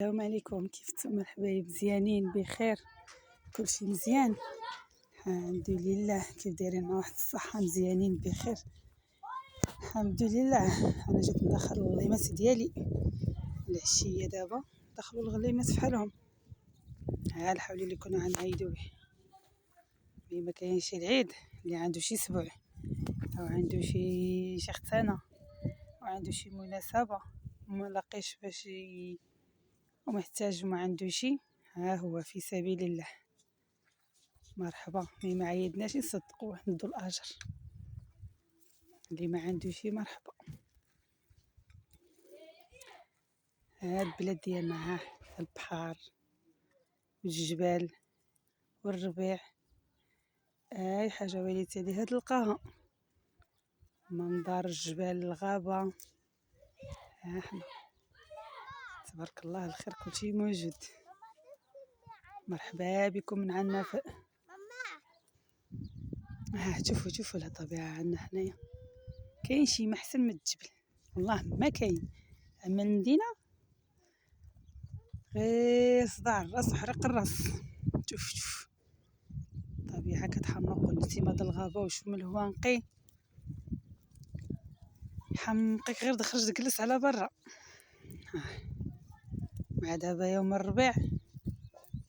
السلام عليكم، كيف نتوما الحبايب؟ مزيانين بخير؟ كلشي مزيان الحمد لله. كيف دايرين؟ مع واحد الصحه مزيانين بخير الحمد لله. انا جيت ندخل الغليمات ديالي العشيه، دابا دخلوا الغليمات فحالهم. ها الحول اللي كنا غنعيدو به ملي ما كاينش العيد، اللي عنده شي سبع او عنده شي ختانه وعنده شي مناسبه وما لاقيش باش ومحتاج وما عنده شي، ها هو في سبيل الله. مرحبا. ملي ما عيدناش نصدقوه ندو الاجر، اللي ما عنده شي مرحبا. هاد البلاد ديالنا، ها البحر والجبال والربيع، اي حاجه وليت عليها تلقاها. منظر الجبال، الغابه، ها حنا تبارك الله الخير كلشي موجود. مرحبا بكم من عنفاء. ها شوفوا الطبيعه عندنا حنايا، كاين شي ما احسن من الجبل؟ والله ما كاين. اما المدينه غير صداع الراس وحرق الراس. شوف الطبيعه كتحمق، والنسيمه د الغابه وشوف من الهواء نقي يحمقك غير تخرج تجلس على برا. مع دابا يوم الربيع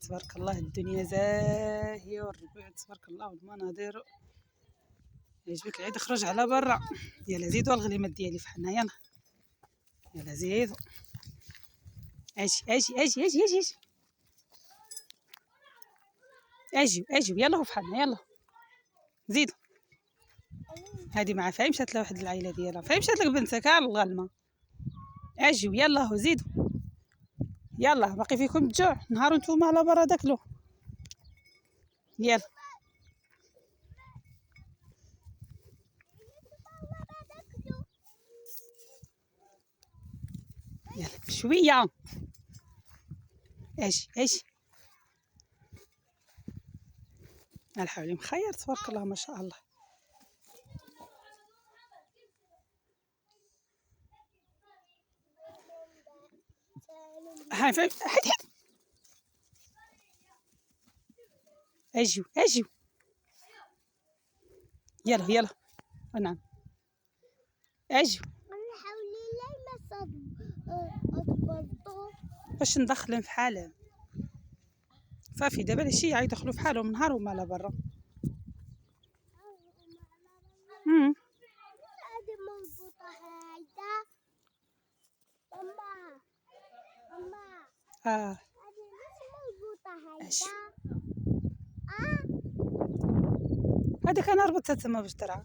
تبارك الله الدنيا زاهيه، والربيع تبارك الله والمناظر. يعجبك العيد خرج على برا. يلا زيدوا الغليمات ديالي فحالنا، يلا زيدوا. اجي يلا هو فحالنا، يلا زيدوا. هادي مع فاي مشات لواحد العائله ديالها، فاي مشات لك بنتك الغلمه. اجيو يلا هو زيدوا، يلا باقي فيكم الجوع نهار نتوما على برا تاكلوا. يلا شويه. اجي الحولي مخير تبارك الله ما شاء الله. هاي حيد اجيو يلا نعم اجيو. باش ندخلهم في حالهم صافي. دابا العشيه يدخلوا في حالهم نهار هما على برا. هذه مربوطة هيدا ماما هذه مش مربوطة هيدا. هذيك انا ربطتها تما باش ترعى.